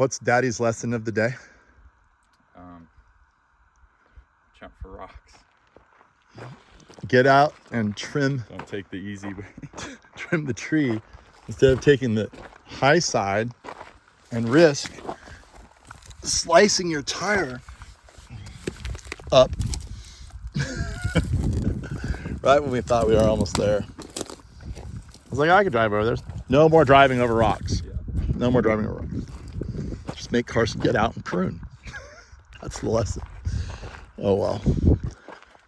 What's Daddy's lesson of the day? Jump for rocks. Get out and trim. Don't take the easy way. Trim the tree instead of taking the high side and risk slicing your tire up right when we thought we were almost there. I was like, I could drive over there. No more driving over rocks. Yeah. No more driving over rocks. Just make Carson get out and prune. That's the lesson. Oh well.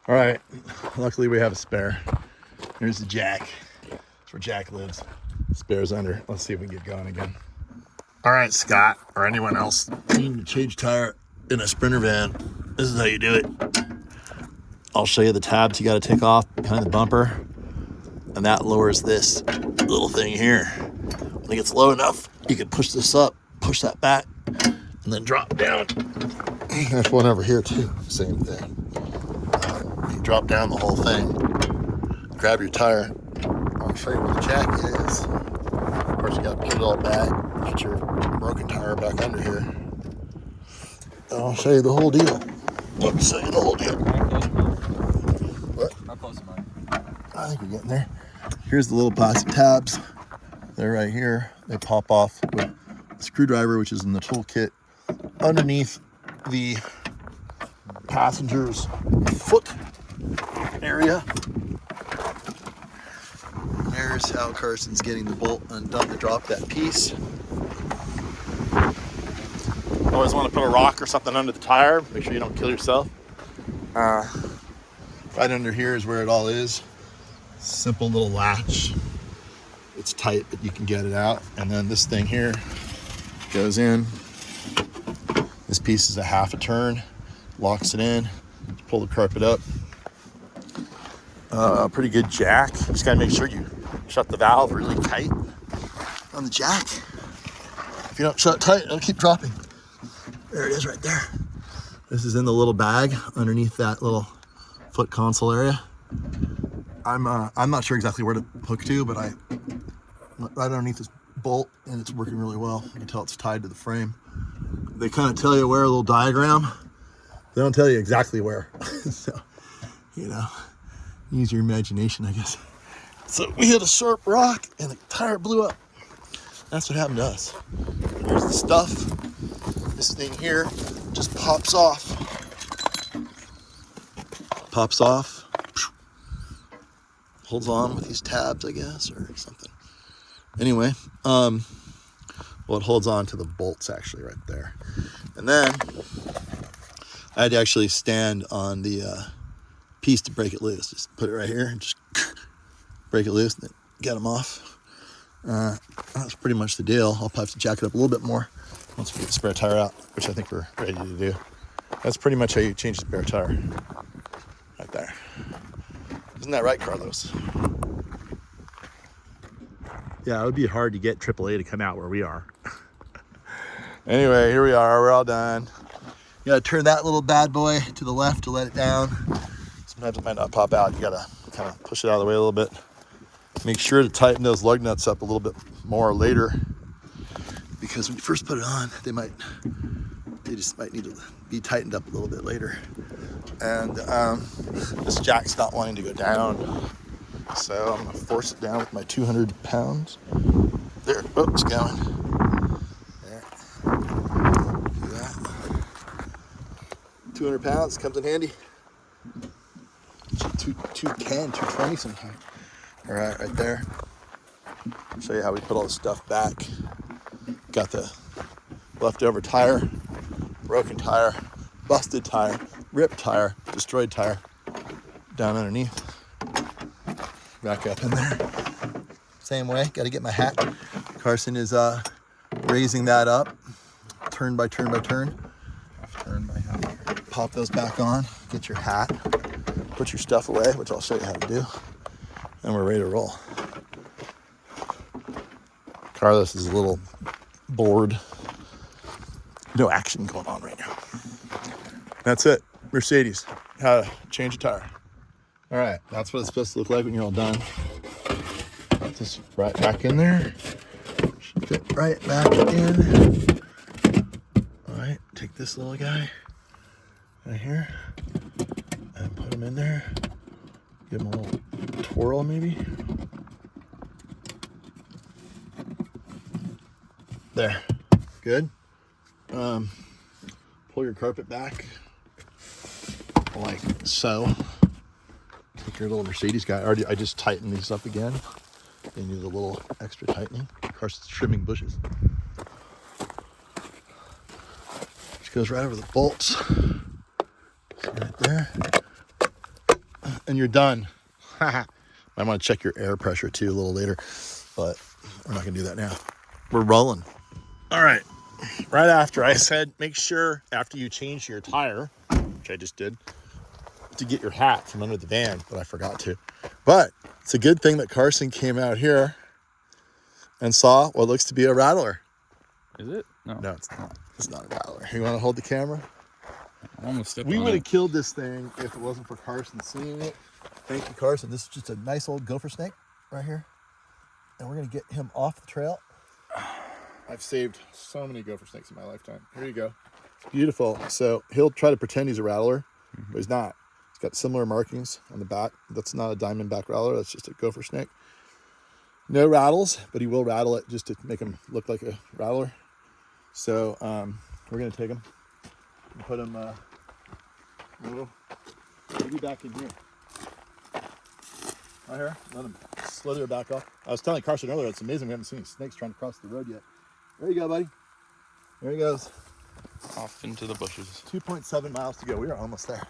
All right. Luckily we have a spare. Here's the jack. That's where Jack lives. Spare's under. Let's see if we can get going again. All right, Scott, or anyone else needing to change tire in a Sprinter van, this is how you do it. I'll show you the tabs you got to take off behind the bumper, and that lowers this little thing here. When it gets low enough, you can push this up, push that back, and then drop down. There's one over here too, same thing. You drop down the whole thing, grab your tire. I'll show you where the jack is. Of course, you got to put it all back, get your broken tire back under here. And I'll show you the whole deal. Let me show you the whole deal. What? How close am I? I think we're getting there. Here's the little plastic tabs. They're right here. They pop off with a screwdriver, which is in the toolkit, underneath the passenger's foot area. There's how Carson's getting the bolt undone to drop that piece. Always want to put a rock or something under the tire. Make sure you don't kill yourself. Right under here is where it all is. Simple little latch. It's tight, but you can get it out. And then this thing here goes in. This piece is a half a turn. Locks it in. Pull the carpet up. Pretty good jack. Just gotta make sure you shut the valve really tight on the jack. If you don't shut it tight, it'll keep dropping. There it is right there. This is in the little bag underneath that little foot console area. I'm not sure exactly where to hook to, but right underneath this bolt, and it's working really well. You can tell it's tied to the frame. They kind of tell you where, a little diagram. They don't tell you exactly where. So, you know, use your imagination, I guess. So we hit a sharp rock and the tire blew up. That's what happened to us. Here's the stuff. This thing here just pops off. Pops off. Holds on with these tabs, I guess, or something. Anyway, well, it holds on to the bolts actually right there. And then I had to actually stand on the piece to break it loose. Just put it right here and just break it loose and then get them off. That's pretty much the deal. I'll have to jack it up a little bit more once we get the spare tire out, which I think we're ready to do. That's pretty much how you change the spare tire. Right there. Isn't that right, Carlos? Yeah, it would be hard to get AAA to come out where we are. Anyway, here we are. We're all done. You gotta turn that little bad boy to the left to let it down. Sometimes it might not pop out. You gotta kind of push it out of the way a little bit. Make sure to tighten those lug nuts up a little bit more later, because when you first put it on, they just might need to be tightened up a little bit later. And this jack's not wanting to go down, so I'm gonna force it down with my 200 pounds. There, oh, it's going. There. Do that. 200 pounds comes in handy. 210, 220 sometimes. All right, right there. Show you how we put all the stuff back. Got the leftover tire, broken tire, busted tire, ripped tire, destroyed tire down underneath. Back up in there. Same way, got to get my hat. Carson is raising that up, turn by turn by turn. Turn my hat. Pop those back on, get your hat, put your stuff away, which I'll show you how to do, and we're ready to roll. Carlos is a little bored. No action going on right now. That's it. Mercedes, how to change a tire. All right, that's what it's supposed to look like when you're all done. Just right back in there. Should fit right back in. this little guy right here and put him in there. Give him a little twirl maybe. There, good. Pull your carpet back like so. Take your little Mercedes guy. I just tightened these up again. They need a little extra tightening. Carson's trimming bushes. Just goes right over the bolts. Right there. And you're done. I want to check your air pressure too a little later, but we're not gonna do that now. We're rolling. All right. Right after I said, make sure after you change your tire, which I just did, to get your hat from under the van, but I forgot to. But it's a good thing that Carson came out here and saw what looks to be a rattler. Is it? No. No, it's not. It's not a rattler. You want to hold the camera? I almost stepped We on would have it. killed this thing if it wasn't for Carson seeing it. Thank you, Carson. This is just a nice old gopher snake right here. And we're going to get him off the trail. I've saved so many gopher snakes in my lifetime. Here you go. It's beautiful. So he'll try to pretend he's a rattler, but he's not. He's got similar markings on the back. That's not a diamondback rattler. That's just a gopher snake. No rattles, but he will rattle it just to make him look like a rattler. So we're going to take him and put him maybe back in here. Right here. Let him slither back off. I was telling Carson earlier, it's amazing we haven't seen any snakes trying to cross the road yet. There you go, buddy. There he goes. Off into the bushes. 2.7 miles to go. We are almost there.